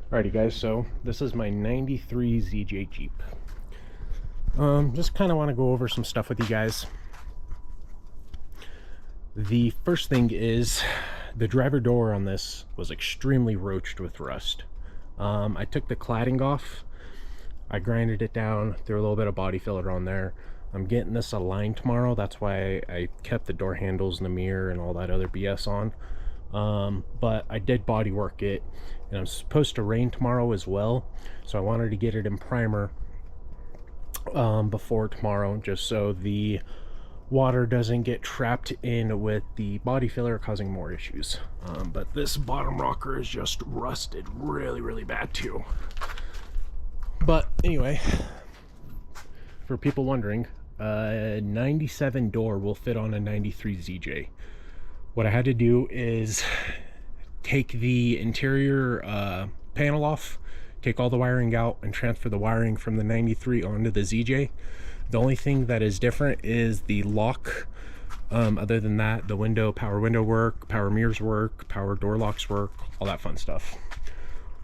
Alrighty guys, so this is my 93 ZJ Jeep. Just kind of want to go over some stuff with you guys. The first thing is the driver door on this was extremely roached with rust. I took the cladding off, I grinded it down, threw a little bit of body filler on there. I'm getting this aligned tomorrow, that's why I kept the door handles and the mirror and all that other BS on. But I did body work it, and I'm supposed to rain tomorrow as well, so I wanted to get it in primer before tomorrow, just so the water doesn't get trapped in with the body filler, causing more issues. But this bottom rocker is just rusted really bad too. But anyway, for people wondering, 97 door will fit on a 93 ZJ. What I had to do is take the interior panel off, take all the wiring out, and transfer the wiring from the 93 onto the ZJ. The only thing that is different is the lock. Other than that, the power window work, power mirrors work, power door locks work, all that fun stuff.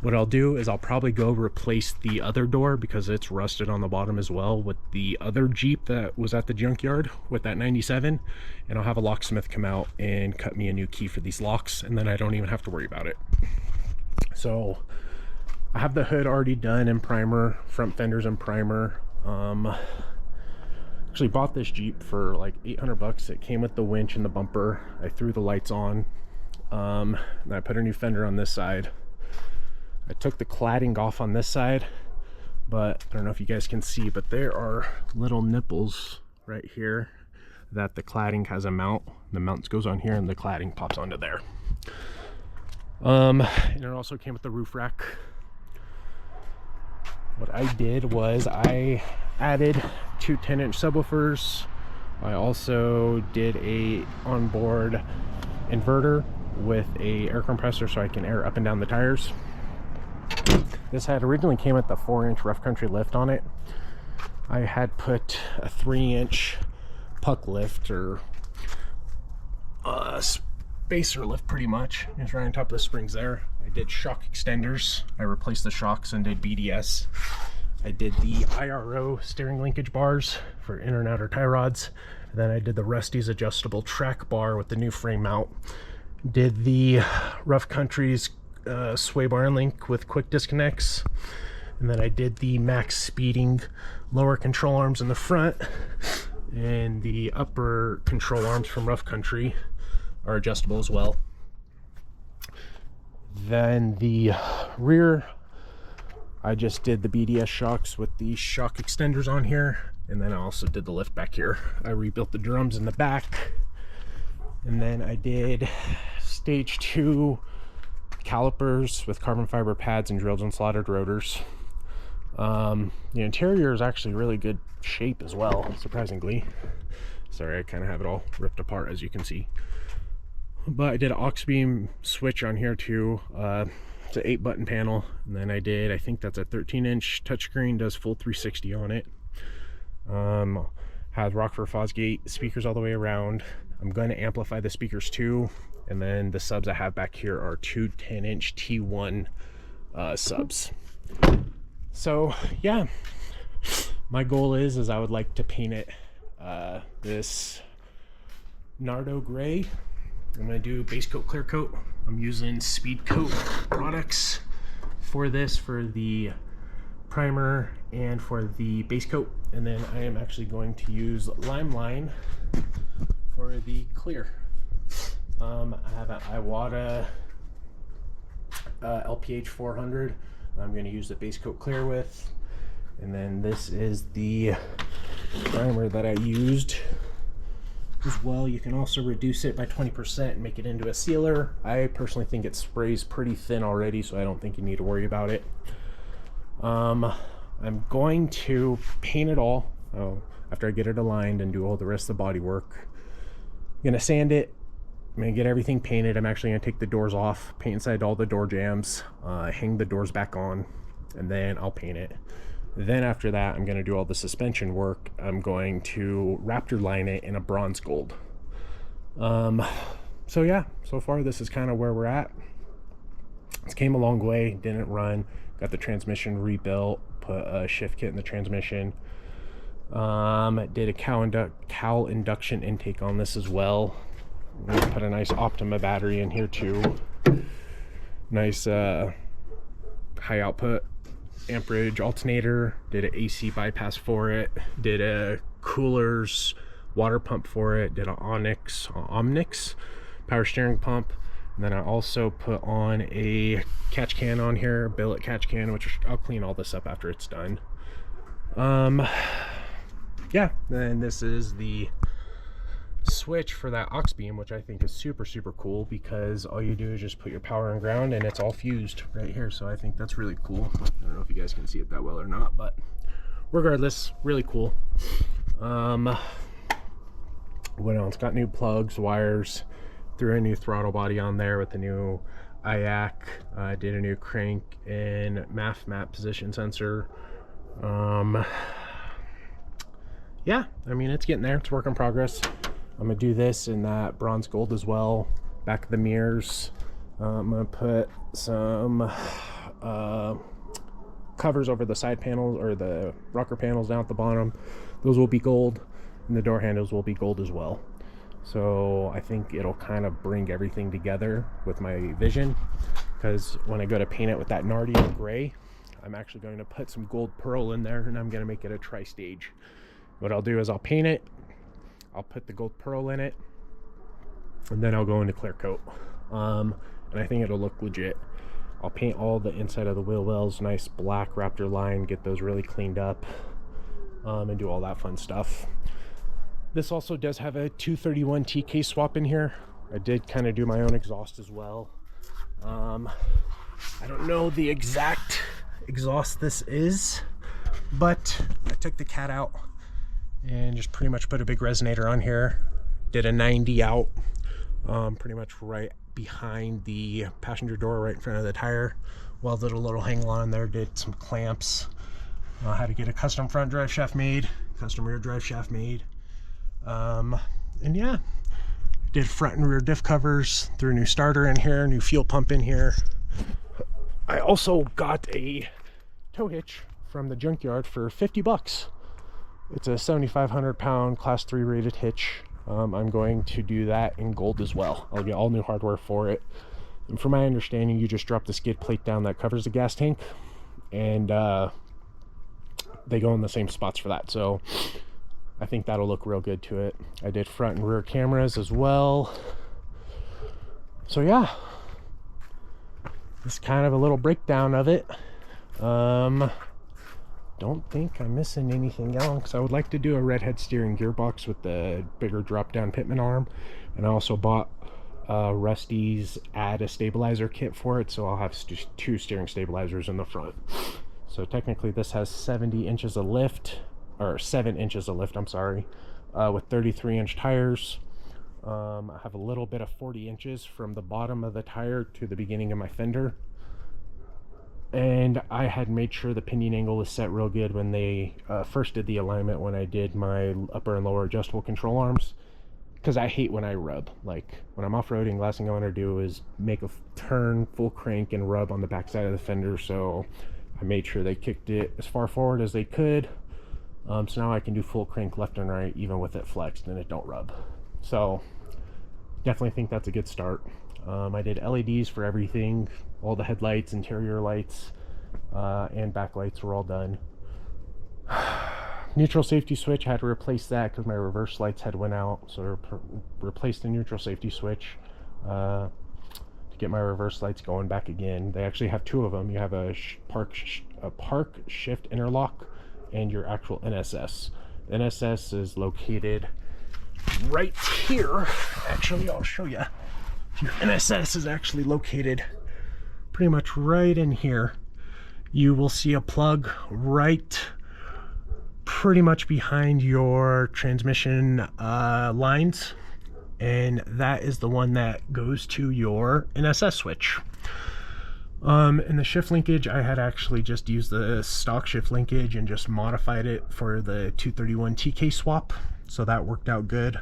What I'll do is I'll probably go replace the other door because it's rusted on the bottom as well with the other Jeep that was at the junkyard with that 97, and I'll have a locksmith come out and cut me a new key for these locks, and then I don't even have to worry about it. So I have the hood already done in primer, front fenders in primer. Actually bought this Jeep for like 800 bucks. It came with the winch and the bumper. I threw the lights on, and I put a new fender on this side. I took the cladding off on this side, but I don't know if you guys can see, but there are little nipples right here that the cladding has a mount. The mount goes on here and the cladding pops onto there. And it also came with the roof rack. What I did was I added two 10-inch subwoofers. I also did a onboard inverter with a air compressor so I can air up and down the tires. This had originally came with the 4-inch rough country lift on it. I had put a 3-inch puck lift, or spacer lift pretty much. It's right on top of the springs there. I did shock extenders. I replaced the shocks and did BDS. I did the IRO steering linkage bars for inner and outer tie rods. And then I did the Rusty's adjustable track bar with the new frame mount. Did the Rough Country's sway bar and link with quick disconnects, and then I did the max speeding lower control arms in the front, and the upper control arms from Rough Country are adjustable as well. Then the rear, I just did the BDS shocks with the shock extenders on here, and then I also did the lift back here. I rebuilt the drums in the back, and then I did stage 2 calipers with carbon fiber pads and drilled and slotted rotors. The interior is actually really good shape as well, surprisingly. Sorry, I kind of have it all ripped apart, as you can see. But I did an aux beam switch on here too. It's an 8-button panel, and then I think that's a 13-inch touchscreen, does full 360 on it. Has Rockford Fosgate speakers all the way around. I'm going to amplify the speakers too. And then the subs I have back here are two 10-inch T1 subs. So yeah, my goal is I would like to paint it this Nardo gray. I'm going to do base coat, clear coat. I'm using Speed Coat products for this, for the primer and for the base coat. And then I am actually going to use Limeline for the clear. I have an Iwata LPH 400 I'm going to use the base coat clear with, and then this is the primer that I used as well. You can also reduce it by 20% and make it into a sealer. I personally think it sprays pretty thin already, so I don't think you need to worry about it. I'm going to paint it all after I get it aligned and do all the rest of the body work. I'm going to sand it. I'm going to get everything painted. I'm actually going to take the doors off, paint inside all the door jambs, hang the doors back on, and then I'll paint it. Then after that, I'm going to do all the suspension work. I'm going to Raptor line it in a bronze gold. So yeah, so far this is kind of where we're at. This came a long way, didn't run. Got the transmission rebuilt, put a shift kit in the transmission. Did a cowl induction intake on this as well. Put a nice Optima battery in here too. Nice high output amperage alternator. Did an AC bypass for it. Did a coolers water pump for it. Did an Omnix power steering pump. And then I also put on a catch can on here, billet catch can, which I'll clean all this up after it's done. Yeah, then this is the switch for that aux beam, which I think is super cool, because all you do is just put your power on ground and it's all fused right here. So I think that's really cool. I don't know if you guys can see it that well or not, but regardless, really cool. What else? Got new plugs, wires, threw a new throttle body on there with the new IAC. Did a new crank and map position sensor. Yeah, I mean, it's getting there. It's work in progress. I'm gonna do this in that bronze gold as well. Back of the mirrors, I'm gonna put some covers over the side panels, or the rocker panels down at the bottom. Those will be gold, and the door handles will be gold as well. So I think it'll kind of bring everything together with my vision, because when I go to paint it with that Nardi gray, I'm actually going to put some gold pearl in there, and I'm going to make it a tri-stage. What I'll do is I'll paint it, I'll put the gold pearl in it, and then I'll go into clear coat. And I think it'll look legit. I'll paint all the inside of the wheel wells nice black Raptor line, get those really cleaned up, and do all that fun stuff. This also does have a 231 TK swap in here. I did kind of do my own exhaust as well. I don't know the exact exhaust this is, but I took the cat out and just pretty much put a big resonator on here. Did a 90 out, pretty much right behind the passenger door, right in front of the tire. Welded a little hang on there, did some clamps. Had to get a custom front drive shaft made, custom rear drive shaft made. And yeah, did front and rear diff covers, threw a new starter in here, new fuel pump in here. I also got a tow hitch from the junkyard for 50 bucks. It's a 7,500 pound class 3 rated hitch. I'm going to do that in gold as well. I'll get all new hardware for it. And from my understanding, you just drop the skid plate down that covers the gas tank, and they go in the same spots for that. So I think that'll look real good to it. I did front and rear cameras as well. So yeah, this is kind of a little breakdown of it. Don't think I'm missing anything else. I would like to do a redhead steering gearbox with the bigger drop down Pitman arm, and I also bought Rusty's add a stabilizer kit for it, so I'll have two steering stabilizers in the front. So technically this has 70 inches of lift, or 7 inches of lift, I'm sorry, with 33-inch tires. I have a little bit of 40 inches from the bottom of the tire to the beginning of my fender. And I had made sure the pinion angle was set real good when they first did the alignment, when I did my upper and lower adjustable control arms, because I hate when I rub. Like when I'm off-roading, last thing I want to do is make a turn, full crank, and rub on the back side of the fender. So I made sure they kicked it as far forward as they could. So now I can do full crank left and right, even with it flexed, and it don't rub. So definitely think that's a good start. I did LEDs for everything. All the headlights, interior lights, and backlights were all done. Neutral safety switch, had to replace that because my reverse lights had went out. So replaced the neutral safety switch to get my reverse lights going back again. They actually have two of them. You have a park shift interlock and your actual NSS. The NSS is located right here. Actually, I'll show you. Your NSS is actually located pretty much right in here. You will see a plug right pretty much behind your transmission lines, and that is the one that goes to your NSS switch. In the shift linkage, I had actually just used the stock shift linkage and just modified it for the 231 TK swap, so that worked out good.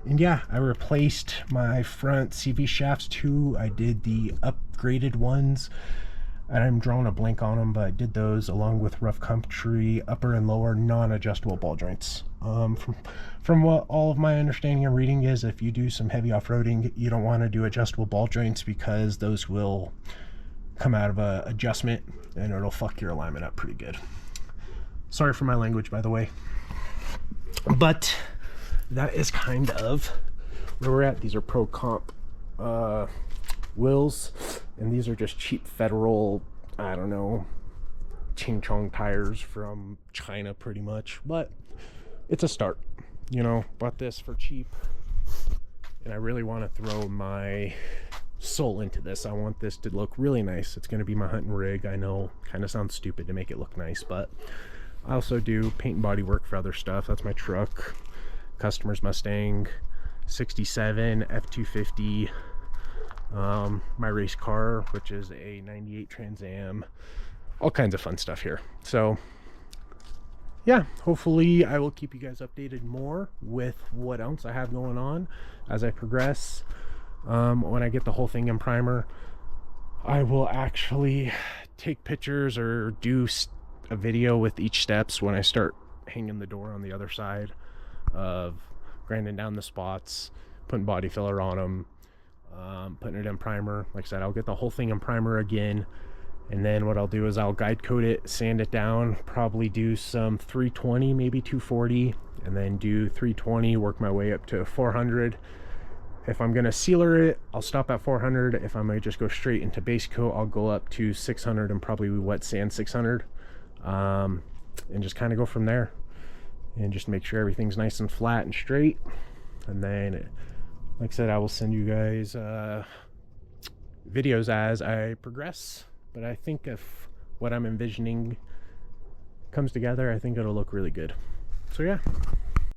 And yeah, I replaced my front CV shafts too. I did the upgraded ones, and I'm drawing a blank on them, but I did those along with Rough Country upper and lower non-adjustable ball joints. From what all of my understanding and reading is, if you do some heavy off-roading, you don't want to do adjustable ball joints because those will come out of a adjustment and it'll fuck your alignment up pretty good. Sorry for my language, by the way. But that is kind of where we're at. These are Pro Comp wheels, and these are just cheap Federal, I don't know, Ching Chong tires from China pretty much, but it's a start. You know, bought this for cheap, and I really want to throw my soul into this. I want this to look really nice. It's going to be my hunting rig. I know, kind of sounds stupid to make it look nice, but I also do paint and body work for other stuff. That's my truck, customer's Mustang 67 F250, my race car, which is a 98 Trans Am, all kinds of fun stuff here. So yeah, hopefully I will keep you guys updated more with what else I have going on as I progress. When I get the whole thing in primer, I will actually take pictures or do a video with each steps when I start hanging the door on the other side of grinding down the spots, putting body filler on them, putting it in primer. Like I said, I'll get the whole thing in primer again, and then what I'll do is I'll guide coat it, sand it down, probably do some 320, maybe 240, and then do 320, work my way up to 400. If I'm gonna sealer it, I'll stop at 400. If I might just go straight into base coat, I'll go up to 600 and probably wet sand 600, and just kind of go from there, and just make sure everything's nice and flat and straight. And then, like I said, I will send you guys videos as I progress. But I think if what I'm envisioning comes together, I think it'll look really good. So yeah.